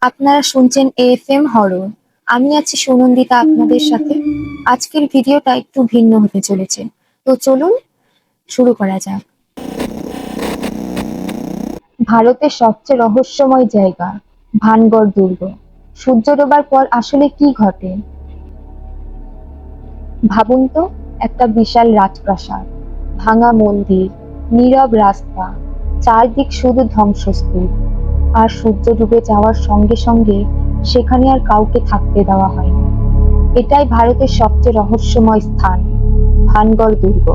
আপনারা শুনছেন AFM horror. আমি আছি সুনন্দিতা আপনাদের সাথে। আজকের ভিডিওটা একটু ভিন্ন হতে চলেছে, তো চলুন শুরু করা যাক। ভারতের সবচেয়ে রহস্যময় জায়গা ভানগড় দুর্গ। সূর্য ডোবার পর আসলে কি ঘটে ভাবুন তো। একটা বিশাল রাজপ্রাসাদ, ভাঙা মন্দির, নীরব রাস্তা, চারদিক শুধু ধ্বংসস্তূপ। আর সূর্য ডুবে যাওয়ার সঙ্গে সঙ্গে সেখানে আর কাউকে থাকতে দেওয়া হয় না। এটাই ভারতের সবচেয়ে রহস্যময় স্থান, ভানগড় দুর্গ।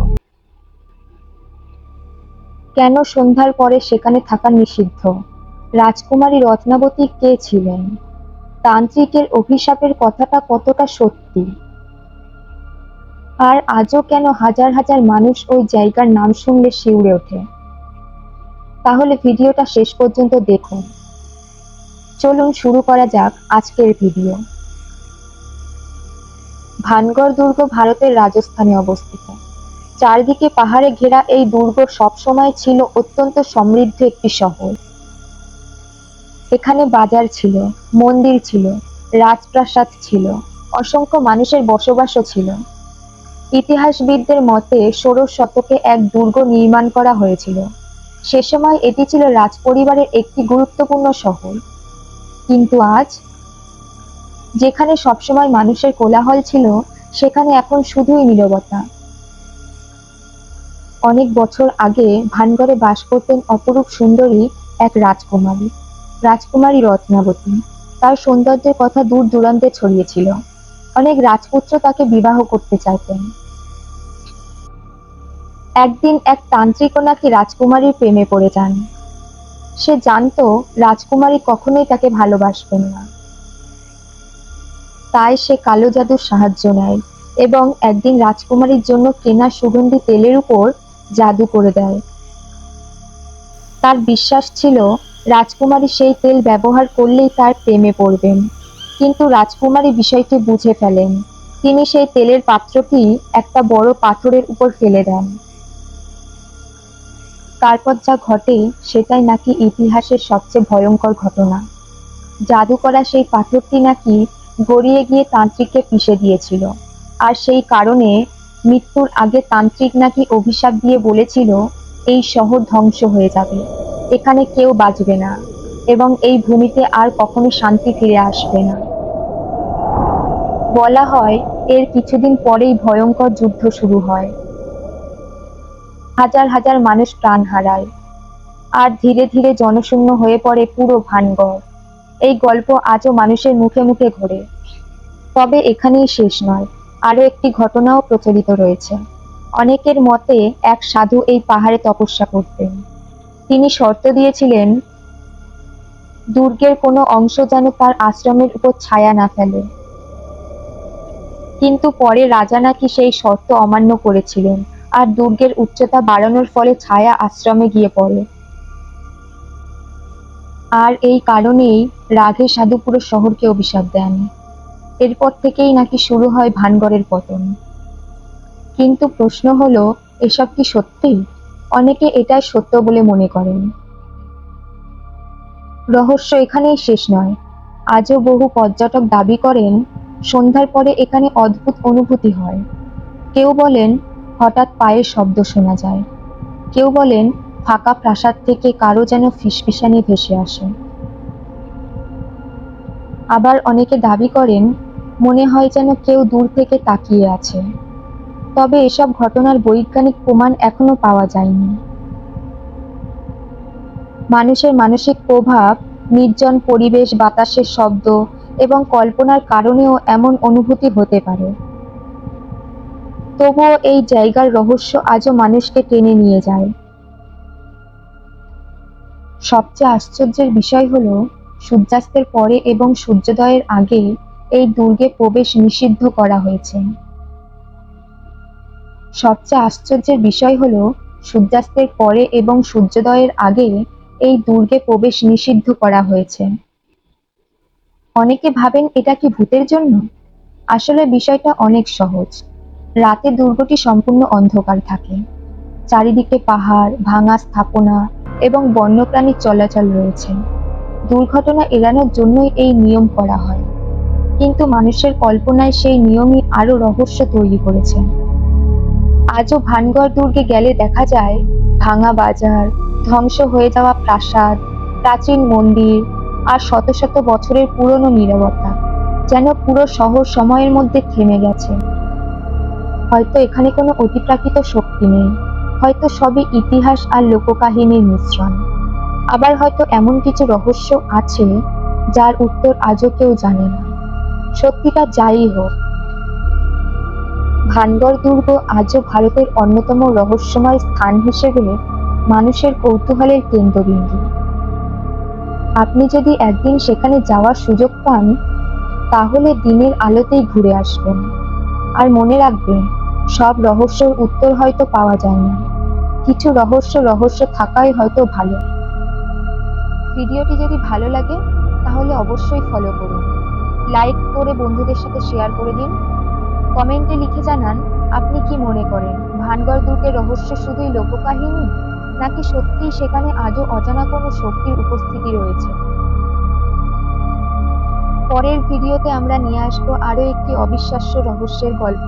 কেন সন্ধ্যার পরে সেখানে থাকা নিষিদ্ধ? রাজকুমারী রত্নাবতী কে ছিলেন? তান্ত্রিকের অভিশাপের কথাটা কতটা সত্যি? আর আজও কেন হাজার হাজার মানুষ ওই জায়গার নাম শুনলে শিউরে ওঠে? তাহলে ভিডিওটা শেষ পর্যন্ত দেখুন। চলুন শুরু করা যাক আজকের ভিডিও। ভানগড় দুর্গ ভারতের রাজস্থানে অবস্থিত। চারদিকে পাহাড়ে ঘেরা এই দুর্গ সবসময় ছিল অত্যন্ত সমৃদ্ধ একটি শহর। এখানে বাজার ছিল, মন্দির ছিল, রাজপ্রাসাদ ছিল, অসংখ্য মানুষের বসবাসও ছিল। ইতিহাসবিদদের মতে ১৬শ শতকে এক দুর্গ নির্মাণ করা হয়েছিল। সে সময় এটি ছিল রাজপরিবারের একটি গুরুত্বপূর্ণ শহর। কিন্তু আজ, যেখানে সবসময় মানুষের কোলাহল ছিল, সেখানে এখন শুধুই নীরবতা। অনেক বছর আগে ভানগড়ে বাস করতেন অপরূপ সুন্দরী এক রাজকুমারী, রাজকুমারী রত্নাবতী। তার সৌন্দর্যের কথা দূর দূরান্তে ছড়িয়েছিল। অনেক রাজপুত্র তাকে বিবাহ করতে চাইতেন। একদিন এক তান্ত্রিকও নাকি রাজকুমারীর প্রেমে পড়ে যান। সে জানতো রাজকুমারী কখনোই তাকে ভালোবাসবেন না। তাই সে কালো জাদুর সাহায্য নেয় এবং একদিন রাজকুমারীর জন্য কেনা সুগন্ধি তেলের উপর জাদু করে দেয়। তার বিশ্বাস ছিল রাজকুমারী সেই তেল ব্যবহার করলেই তার প্রেমে পড়বেন। কিন্তু রাজকুমারী বিষয়টি বুঝে ফেলেন। তিনি সেই তেলের পাত্রটি একটা বড় পাথরের উপর ফেলে দেন। তারপর যা ঘটে সেটাই নাকি ইতিহাসের সবচেয়ে ভয়ঙ্কর ঘটনা। জাদু করা সেই পাথরটি নাকি গড়িয়ে গিয়ে তান্ত্রিককে পিষে দিয়েছিল। আর সেই কারণে মৃত্যুর আগে তান্ত্রিক নাকি অভিশাপ দিয়ে বলেছিল, এই শহর ধ্বংস হয়ে যাবে, এখানে কেউ বাঁচবে না এবং এই ভূমিতে আর কখনো শান্তি ফিরে আসবে না। বলা হয় এর কিছুদিন পরেই ভয়ঙ্কর যুদ্ধ শুরু হয়। হাজার হাজার মানুষ প্রাণ হারায় আর ধীরে ধীরে জনশূন্য হয়ে পড়ে পুরো ভানগড়। এই গল্প আজও মানুষের মুখে মুখে ঘোরে। তবে এখানেই শেষ নয়, আরো একটি ঘটনাও প্রচলিত রয়েছে। অনেকের মতে এক সাধু এই পাহাড়ে তপস্যা করতেন। তিনি শর্ত দিয়েছিলেন দুর্গের কোনো অংশ যেন তার আশ্রমের উপর ছায়া না ফেলে। কিন্তু পরে রাজা নাকি সেই শর্ত অমান্য করেছিলেন আর দুর্গের উচ্চতা বাড়ানোর ফলে ছায়া আশ্রমে গিয়ে পড়ে। আর এই কারণেই রাগে সাধু পুরো শহরকে অভিশাপ দেন। এরপর থেকেই নাকি শুরু হয় ভানগড়ের পতন। কিন্তু প্রশ্ন হলো, এসব কি সত্যি? অনেকে এটাই সত্য বলে মনে করেন। রহস্য এখানেই শেষ নয়। আজও বহু পর্যটক দাবি করেন সন্ধ্যার পরে এখানে অদ্ভুত অনুভূতি হয়। কেউ বলেন হঠাৎ পায়ের শব্দ শোনা যায়, কেউ বলেন ফাঁকা প্রাসাদ থেকে কারো যেন ফিসফিসানি ভেসে আসে। আবার অনেকে দাবি করেন মনে হয় যেন কেউ দূর থেকে তাকিয়ে আছে। তবে এসব ঘটনার বৈজ্ঞানিক প্রমাণ এখনো পাওয়া যায়নি। মানুষের মানসিক প্রভাব, নির্জন পরিবেশ, বাতাসের শব্দ এবং কল্পনার কারণেও এমন অনুভূতি হতে পারে। তবুও এই জায়গার রহস্য আজও মানুষকে টেনে নিয়ে যায়। সবচেয়ে আশ্চর্যের বিষয় হলো, সূর্যাস্তের পরে এবং সূর্যোদয়ের আগে এই দুর্গে প্রবেশ নিষিদ্ধ করা হয়েছে। সবচেয়ে আশ্চর্যের বিষয় হলো, সূর্যাস্তের পরে এবং সূর্যোদয়ের আগে এই দুর্গে প্রবেশ নিষিদ্ধ করা হয়েছে। অনেকে ভাবেন এটা কি ভূতের জন্য? আসলে বিষয়টা অনেক সহজ। রাতে দুর্গটি সম্পূর্ণ অন্ধকার থাকে। চারিদিকে পাহাড়, ভাঙা স্থাপনা এবং বন্যপ্রাণীর চলাচল রয়েছে। দুর্ঘটনা এড়ানোর জন্যই এই নিয়ম করা হয়, কিন্তু মানুষের কল্পনায় সেই নিয়মই আরো রহস্য তৈরি করেছে। আজও ভানগড় দুর্গে গেলে দেখা যায় ভাঙা বাজার, ধ্বংস হয়ে যাওয়া প্রাসাদ, প্রাচীন মন্দির আর শত শত বছরের পুরনো নীরবতা, যেন পুরো শহর সময়ের মধ্যে থেমে গেছে। হয়তো এখানে কোনো অতিপ্রাকৃত শক্তি নেই, হয়তো সবই ইতিহাস আর লোককাহিনীর মিশ্রণ, আবার হয়তো এমন কিছু রহস্য আছে যার উত্তর আজও কেউ জানে না। সত্যিটা যাই হোক, ভানগড় দুর্গ আজও ভারতের অন্যতম রহস্যময় স্থান হিসেবে মানুষের কৌতূহলের কেন্দ্রবিন্দু। আপনি যদি একদিন সেখানে যাওয়ার সুযোগ পান, তাহলে দিনের আলোতেই ঘুরে আসবেন। আর মনে রাখবেন, সব রহস্যের উত্তর হয়তো পাওয়া যায় না, কিছু রহস্য রহস্য থাকাই হয়তো ভালো। ভিডিওটি যদি ভালো লাগে তাহলে অবশ্যই ফলো করুন, লাইক করে বন্ধুদের সাথে শেয়ার করে দিন। কমেন্টে লিখে জানান আপনি কি মনে করেন, ভানগড় দুর্গের রহস্য শুধুই লোককাহিনী, নাকি সত্যিই সেখানে আজও অজানা কোনো শক্তির উপস্থিতি রয়েছে। পরের ভিডিওতে আমরা নিয়ে আসবো আরো একটি অবিশ্বাস্য রহস্যের গল্প।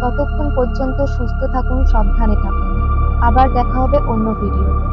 ততক্ষণ পর্যন্ত সুস্থ থাকুন, সাবধানে থাকুন। আবার দেখা হবে অন্য ভিডিওতে।